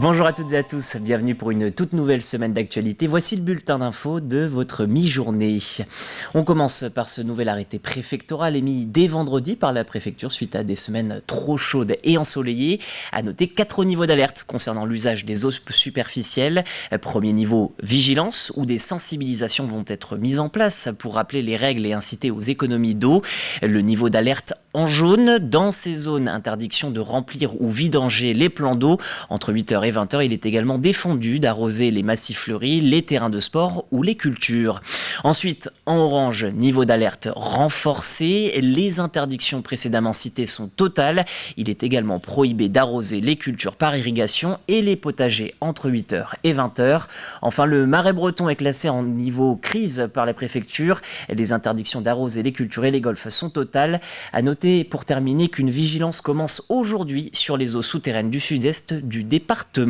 Bonjour à toutes et à tous, bienvenue pour une toute nouvelle semaine d'actualité. Voici le bulletin d'info de votre mi-journée. On commence par ce nouvel arrêté préfectoral émis dès vendredi par la préfecture suite à des semaines trop chaudes et ensoleillées. À noter 4 niveaux d'alerte concernant l'usage des eaux superficielles. Premier niveau, vigilance, où des sensibilisations vont être mises en place pour rappeler les règles et inciter aux économies d'eau. Le niveau d'alerte en jaune, dans ces zones, interdiction de remplir ou vidanger les plans d'eau. Entre 8h et 20h, il est également défendu d'arroser les massifs fleuris, les terrains de sport ou les cultures. Ensuite, en orange, niveau d'alerte renforcé. Les interdictions précédemment citées sont totales. Il est également prohibé d'arroser les cultures par irrigation et les potagers entre 8h et 20h. Enfin, le Marais breton est classé en niveau crise par la préfecture. Les interdictions d'arroser les cultures et les golfs sont totales. À noter pour terminer qu'une vigilance commence aujourd'hui sur les eaux souterraines du sud-est du département.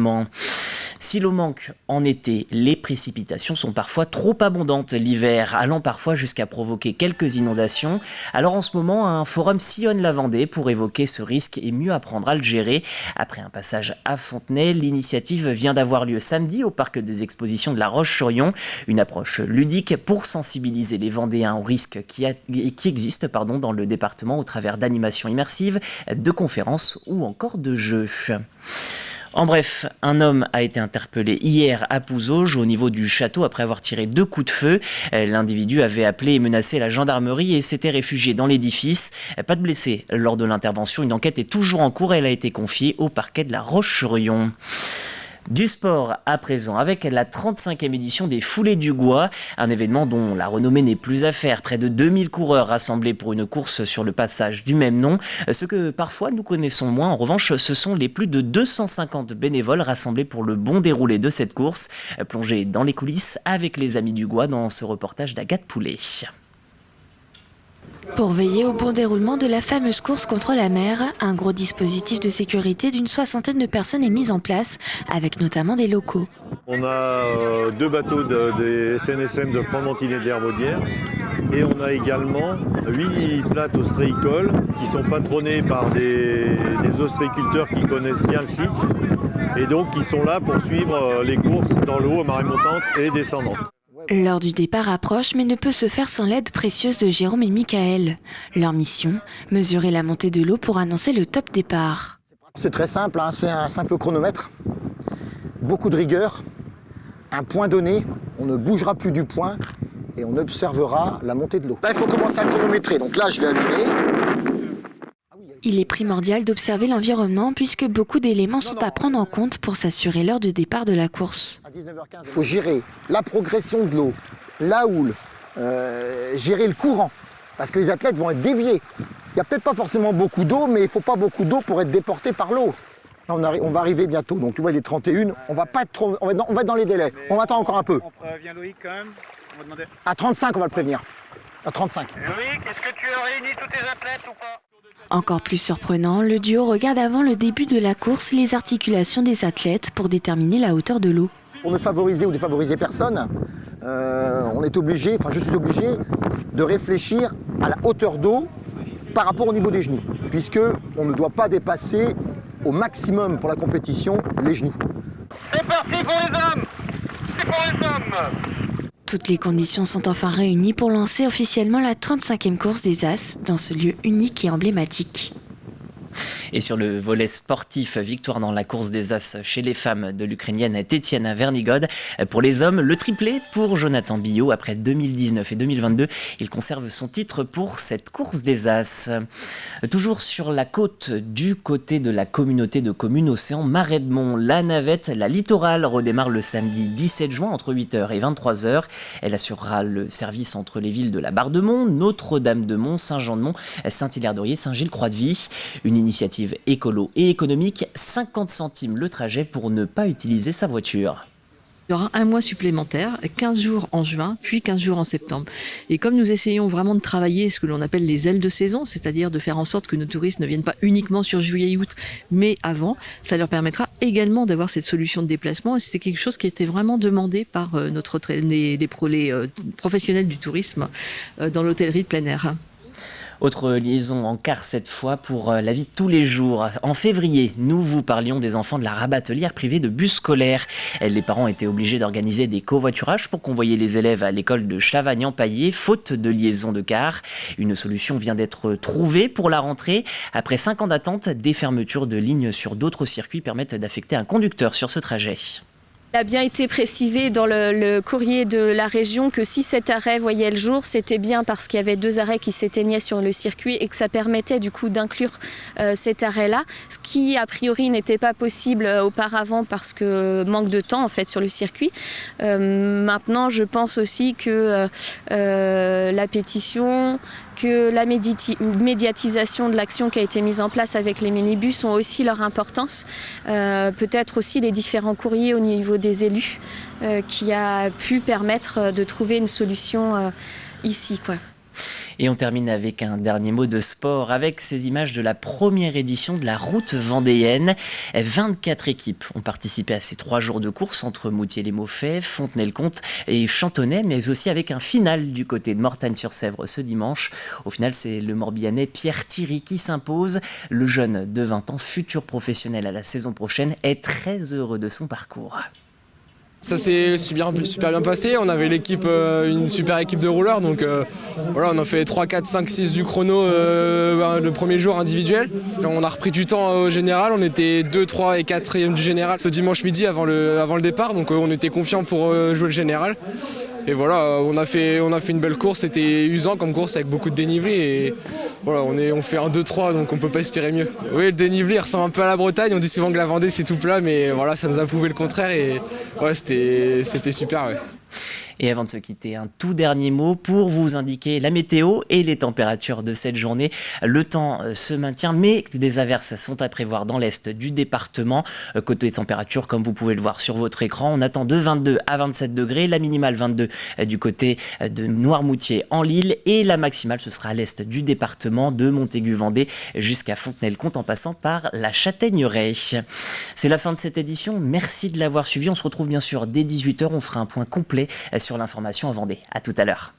Si l'eau manque en été, les précipitations sont parfois trop abondantes l'hiver, allant parfois jusqu'à provoquer quelques inondations. Alors en ce moment, un forum sillonne la Vendée pour évoquer ce risque et mieux apprendre à le gérer. Après un passage à Fontenay, l'initiative vient d'avoir lieu samedi au parc des expositions de La Roche-sur-Yon. Une approche ludique pour sensibiliser les Vendéens aux risques qui existent dans le département au travers d'animations immersives, de conférences ou encore de jeux. En bref, un homme a été interpellé hier à Pouzauges au niveau du château après avoir tiré 2 coups de feu. L'individu avait appelé et menacé la gendarmerie et s'était réfugié dans l'édifice. Pas de blessés lors de l'intervention. Une enquête est toujours en cours et elle a été confiée au parquet de La Roche-sur-Yon. Du sport à présent avec la 35e édition des Foulées du Gois, un événement dont la renommée n'est plus à faire. Près de 2000 coureurs rassemblés pour une course sur le passage du même nom. Ce que parfois nous connaissons moins, en revanche, ce sont les plus de 250 bénévoles rassemblés pour le bon déroulé de cette course. Plongés dans les coulisses avec les amis du Gois dans ce reportage d'Agathe Poulet. Pour veiller au bon déroulement de la fameuse course contre la mer, un gros dispositif de sécurité d'une 60aine de personnes est mis en place, avec notamment des locaux. On a 2 bateaux des SNSM de Froment-Montigny de l'Hermaudière et on a également 8 plates ostréicoles qui sont patronnées par des ostréiculteurs qui connaissent bien le site et donc qui sont là pour suivre les courses dans l'eau, marée montante et descendante. L'heure du départ approche, mais ne peut se faire sans l'aide précieuse de Jérôme et Michael. Leur mission, mesurer la montée de l'eau pour annoncer le top départ. C'est très simple, c'est un simple chronomètre, beaucoup de rigueur, un point donné, on ne bougera plus du point et on observera la montée de l'eau. Là, il faut commencer à chronométrer, donc là je vais allumer. Il est primordial d'observer l'environnement puisque beaucoup d'éléments sont à prendre en compte pour s'assurer l'heure de départ de la course. Il faut gérer la progression de l'eau, la houle, gérer le courant, parce que les athlètes vont être déviés. Il n'y a peut-être pas forcément beaucoup d'eau, mais il ne faut pas beaucoup d'eau pour être déporté par l'eau. On va arriver bientôt, donc tu vois il est 31, on va être dans les délais, on attend encore un peu. On prévient Loïc quand même, on va demander. À 35 on va le prévenir, à 35. Loïc, est-ce que tu as réuni tous tes athlètes ou pas ? Encore plus surprenant, le duo regarde avant le début de la course les articulations des athlètes pour déterminer la hauteur de l'eau. Pour ne favoriser ou défavoriser personne, je suis obligé de réfléchir à la hauteur d'eau par rapport au niveau des genoux, puisque on ne doit pas dépasser au maximum pour la compétition les genoux. C'est parti pour les hommes ! C'est pour les hommes ! Toutes les conditions sont enfin réunies pour lancer officiellement la 35e course des As dans ce lieu unique et emblématique. Et sur le volet sportif, victoire dans la course des As chez les femmes de l'Ukrainienne Tetiana Vernigod. Pour les hommes, le triplé pour Jonathan Billot. Après 2019 et 2022, il conserve son titre pour cette course des As. Toujours sur la côte, du côté de la communauté de communes Océan Marais de Mont, la navette, la littorale redémarre le samedi 17 juin entre 8h et 23h. Elle assurera le service entre les villes de la Barre-de-Mont, Notre-Dame-de-Mont, Saint-Jean-de-Mont, Saint-Hilaire-d'Aurier, Saint-Gilles-Croix-de-Vie. Une initiative écolo et économique, 50 centimes le trajet pour ne pas utiliser sa voiture. Il y aura un mois supplémentaire, 15 jours en juin, puis 15 jours en septembre. Et comme nous essayons vraiment de travailler ce que l'on appelle les ailes de saison, c'est-à-dire de faire en sorte que nos touristes ne viennent pas uniquement sur juillet et août, mais avant, ça leur permettra également d'avoir cette solution de déplacement. Et c'était quelque chose qui était vraiment demandé par les professionnels du tourisme dans l'hôtellerie de plein air. Autre liaison en car cette fois pour la vie de tous les jours. En février, nous vous parlions des enfants de la rabatelière privée de bus scolaires. Les parents étaient obligés d'organiser des covoiturages pour convoyer les élèves à l'école de Chavagnan-Paillé, faute de liaison de car. Une solution vient d'être trouvée pour la rentrée. Après 5 ans d'attente, des fermetures de lignes sur d'autres circuits permettent d'affecter un conducteur sur ce trajet. Il a bien été précisé dans le courrier de la région que si cet arrêt voyait le jour, c'était bien parce qu'il y avait 2 arrêts qui s'éteignaient sur le circuit et que ça permettait du coup d'inclure cet arrêt-là, ce qui a priori n'était pas possible auparavant parce que manque de temps en fait sur le circuit. Maintenant, je pense aussi que la pétition, que la médiatisation de l'action qui a été mise en place avec les minibus ont aussi leur importance. Peut-être aussi les différents courriers au niveau des élus qui a pu permettre de trouver une solution ici, quoi. Et on termine avec un dernier mot de sport, avec ces images de la première édition de la route vendéenne. 24 équipes ont participé à ces 3 jours de course entre Moutier-les-Mauxfaits, Fontenay-le-Comte et Chantonnay, mais aussi avec un final du côté de Mortagne-sur-Sèvre ce dimanche. Au final, c'est le Morbihanais Pierre Thierry qui s'impose. Le jeune de 20 ans, futur professionnel à la saison prochaine, est très heureux de son parcours. Ça s'est super bien passé, on avait une super équipe de rouleurs, donc voilà, on a fait 3, 4, 5, 6 du chrono le premier jour individuel. On a repris du temps au général, on était 2, 3 et 4e du général ce dimanche midi avant le départ, donc on était confiants pour jouer le général. Et voilà, on a fait une belle course, c'était usant comme course avec beaucoup de dénivelé et voilà, on fait un 2-3 donc on peut pas espérer mieux. Oui, le dénivelé ressemble un peu à la Bretagne, on dit souvent que la Vendée c'est tout plat mais voilà, ça nous a prouvé le contraire et ouais, c'était super. Ouais. Et avant de se quitter, un tout dernier mot pour vous indiquer la météo et les températures de cette journée. Le temps se maintient, mais des averses sont à prévoir dans l'est du département. Côté température, comme vous pouvez le voir sur votre écran, on attend de 22 à 27 degrés, la minimale 22 du côté de Noirmoutier en Lille et la maximale, ce sera à l'est du département de Montaigu-Vendée jusqu'à Fontenay-le-Comte en passant par la Châtaigneraie. C'est la fin de cette édition, merci de l'avoir suivi. On se retrouve bien sûr dès 18h, on fera un point complet sur l'information en Vendée. À tout à l'heure.